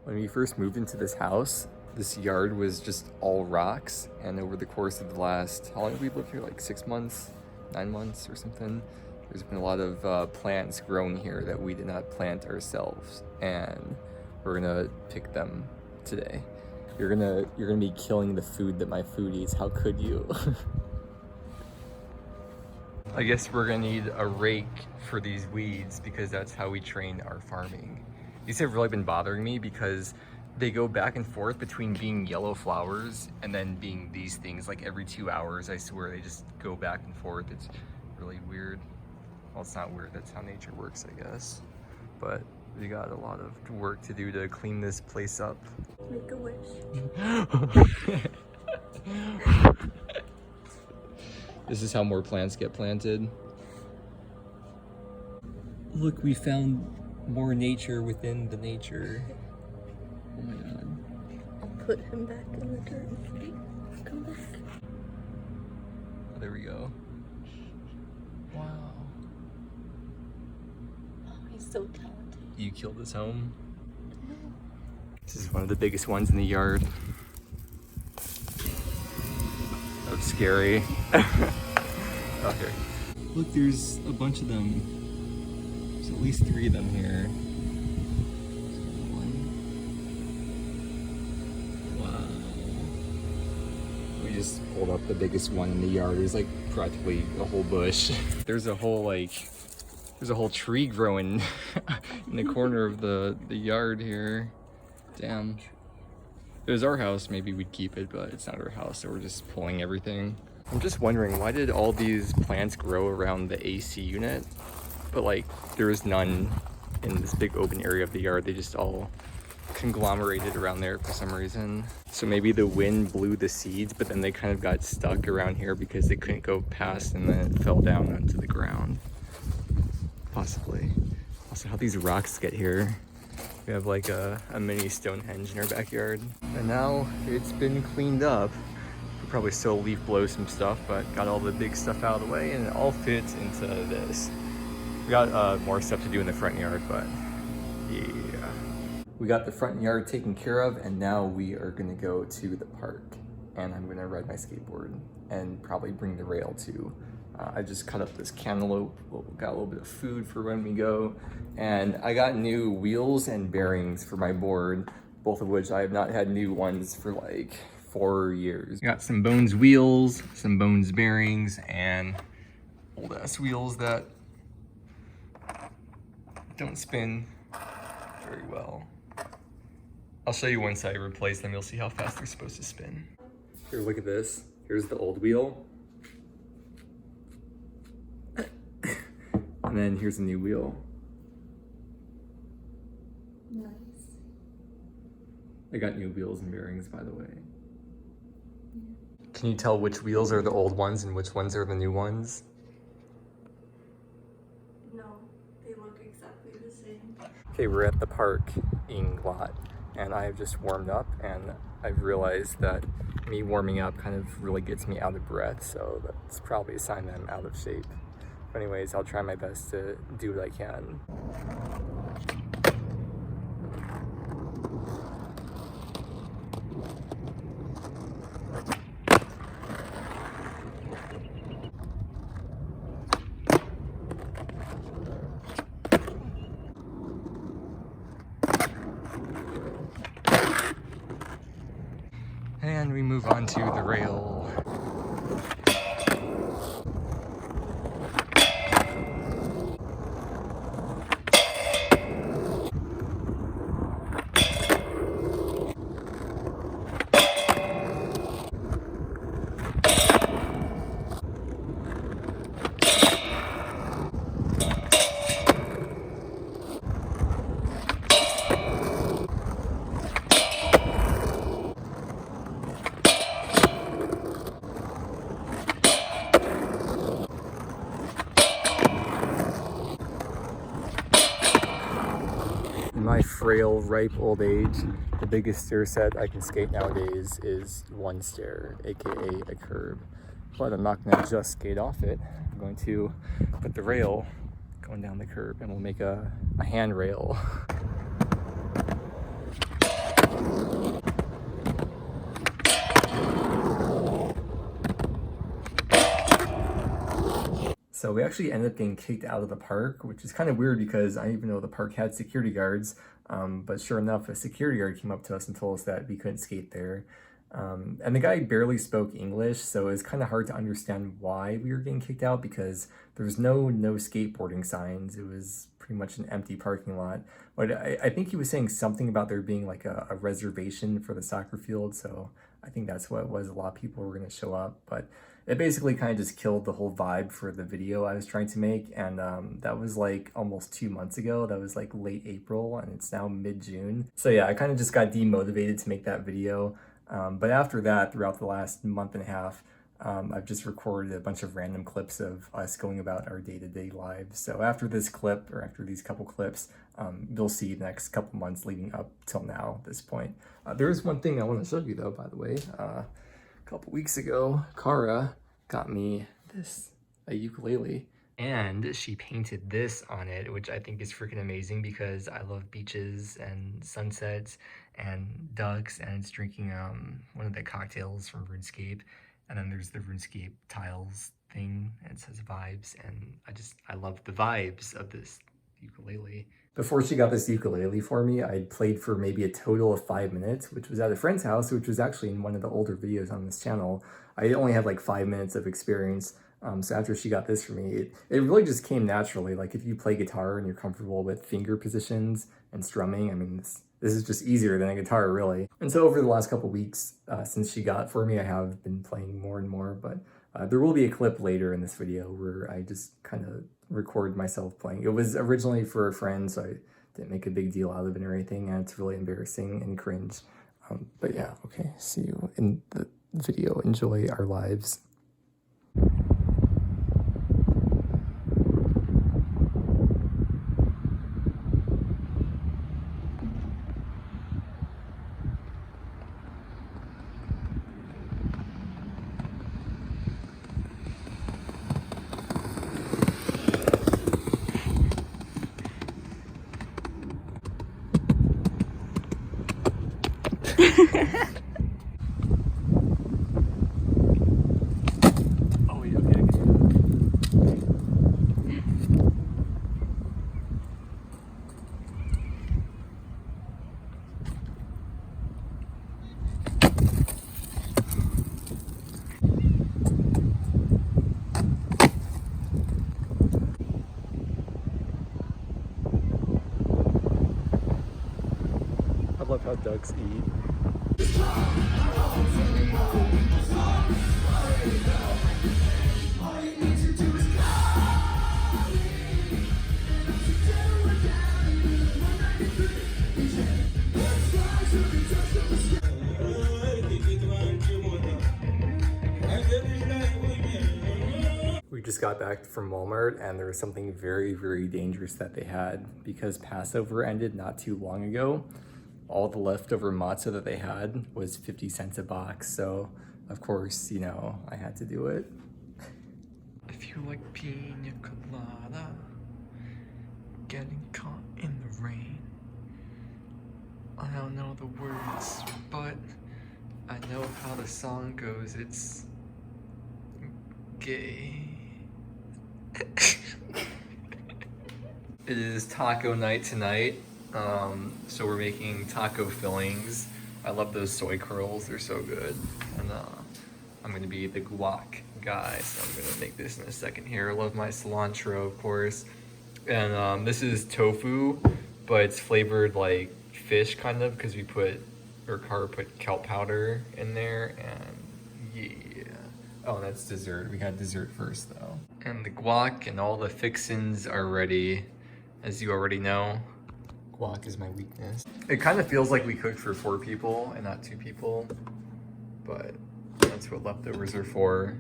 When we first moved into this house, this yard was just all rocks, and over the course of the last, how long have we lived here? Like 6 months, 9 months or something? There's been a lot of plants growing here that we did not plant ourselves, and we're gonna pick them today. You're gonna be killing the food that my food eats. How could you? I guess we're gonna need a rake for these weeds because that's how we train our farming. These have really been bothering me because they go back and forth between being yellow flowers and then being these things like every 2 hours. I swear they just go back and forth. It's really weird. Well, it's not weird, that's how nature works, I guess. But we got a lot of work to do to clean this place up. Make a wish. This is how more plants get planted. Look, we found more nature within the nature. Oh my god. I'll put him back in the dirt. Come back. Oh, there we go. Wow. Oh, he's so talented. You killed this home? No. This is one of the biggest ones in the yard. That's scary. Okay. Look, there's a bunch of them. There's at least 3 of them here. Wow. We just pulled up the biggest one in the yard. There's like practically a whole bush. There's a whole tree growing in the corner of the yard here. Damn. If it was our house, maybe we'd keep it, but it's not our house, so we're just pulling everything. I'm just wondering, why did all these plants grow around the AC unit? But like, there was none in this big open area of the yard. They just all conglomerated around there for some reason. So maybe the wind blew the seeds, but then they kind of got stuck around here because they couldn't go past and then it fell down onto the ground. Possibly. Also, how these rocks get here. We have like a mini Stonehenge in our backyard. And now it's been cleaned up. We'll probably still leaf blow some stuff, but got all the big stuff out of the way and it all fits into this. We got more stuff to do in the front yard, but yeah. We got the front yard taken care of, and now we are gonna go to the park. And I'm gonna ride my skateboard and probably bring the rail too. I just cut up this cantaloupe, got a little bit of food for when we go, and I got new wheels and bearings for my board, both of which I have not had new ones for like 4 years. Got some Bones wheels, some Bones bearings, and old ass wheels that don't spin very well. I'll show you once I replace them, you'll see how fast they're supposed to spin. Here, look at this. Here's the old wheel. And then here's a new wheel. Nice. I got new wheels and bearings, by the way. Can you tell which wheels are the old ones and which ones are the new ones? No, they look exactly the same. Okay, we're at the parking lot, and I've just warmed up, and I've realized that me warming up kind of really gets me out of breath, so that's probably a sign that I'm out of shape. But anyways, I'll try my best to do what I can. And we move on to the rail. In my frail, ripe old age, the biggest stair set I can skate nowadays is one stair, aka a curb. But I'm not gonna just skate off it. I'm going to put the rail going down the curb, and we'll make a handrail. So we actually ended up getting kicked out of the park, which is kind of weird because I didn't even know the park had security guards. But sure enough, a security guard came up to us and told us that we couldn't skate there. And the guy barely spoke English, so it was kind of hard to understand why we were getting kicked out because there was no skateboarding signs. It was pretty much an empty parking lot. But I think he was saying something about there being like a reservation for the soccer field, so I think that's what it was. A lot of people were going to show up, but it basically kind of just killed the whole vibe for the video I was trying to make. And that was like almost 2 months ago. That was like late April, and it's now mid-June. So yeah, I kind of just got demotivated to make that video. But after that, throughout the last month and a half, I've just recorded a bunch of random clips of us going about our day-to-day lives. So after this clip, or after these couple clips, you'll see the next couple months leading up till now at this point. There is one thing I want to show you though, by the way. A couple weeks ago, Kara got me a ukulele. And she painted this on it, which I think is freaking amazing because I love beaches and sunsets and ducks, and it's drinking one of the cocktails from RuneScape. And then there's the RuneScape tiles thing, and it says vibes, and I love the vibes of this ukulele. Before she got this ukulele for me, I played for maybe a total of 5 minutes, which was at a friend's house, which was actually in one of the older videos on this channel. I only had like 5 minutes of experience. So after she got this for me, it really just came naturally. Like if you play guitar and you're comfortable with finger positions and strumming, I mean, this is just easier than a guitar, really. And so over the last couple weeks, since she got it for me, I have been playing more and more, but there will be a clip later in this video where I just kind of record myself playing. It was originally for a friend, so I didn't make a big deal out of it or anything, and it's really embarrassing and cringe. But yeah, okay, see you in the video. Enjoy our lives. Oh wait, okay, I can do I love how ducks eat. We just got back from Walmart, and there was something very, very dangerous that they had because Passover ended not too long ago. All the leftover matzah that they had was 50 cents a box, so of course, you know, I had to do it. If you like pina colada, getting caught in the rain. I don't know the words, but I know how the song goes. It's gay. It is taco night tonight. So we're making taco fillings. I love those soy curls, they're so good. And I'm gonna be the guac guy, so I'm gonna make this in a second here. I love my cilantro, of course. And this is tofu, but it's flavored like fish kind of, because Cara put kelp powder in there, and yeah. Oh, that's dessert. We had dessert first though. And the guac and all the fixins are ready, as you already know. Guac is my weakness. It kind of feels like we cooked for 4 people and not 2 people, but that's what leftovers are for.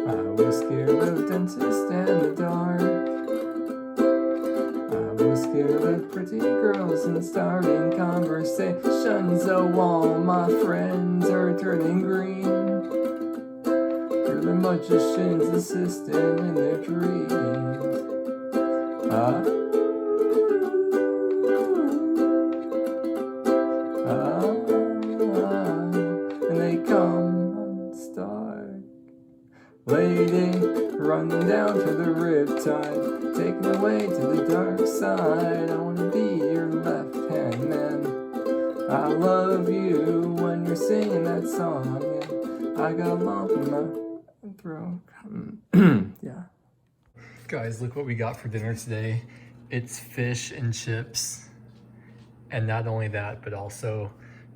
I was scared of dentists and the dark. I was scared of pretty girls and starting conversations. Oh, all my friends are turning green. You're the magician's assistant in their dreams. Ah, ah, and they come unstuck. Lady, running down to the riptide, taken away to the dark side. I wanna be your left-hand man. I love you when you're singing that song. Yeah, I got a lump in my throat. Yeah. Guys, look what we got for dinner today. It's fish and chips. And not only that, but also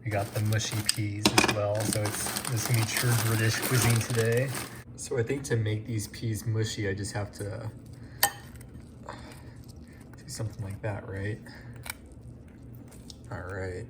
we got the mushy peas as well. So this is gonna be true British cuisine today. So I think to make these peas mushy, I just have to do something like that, right? All right.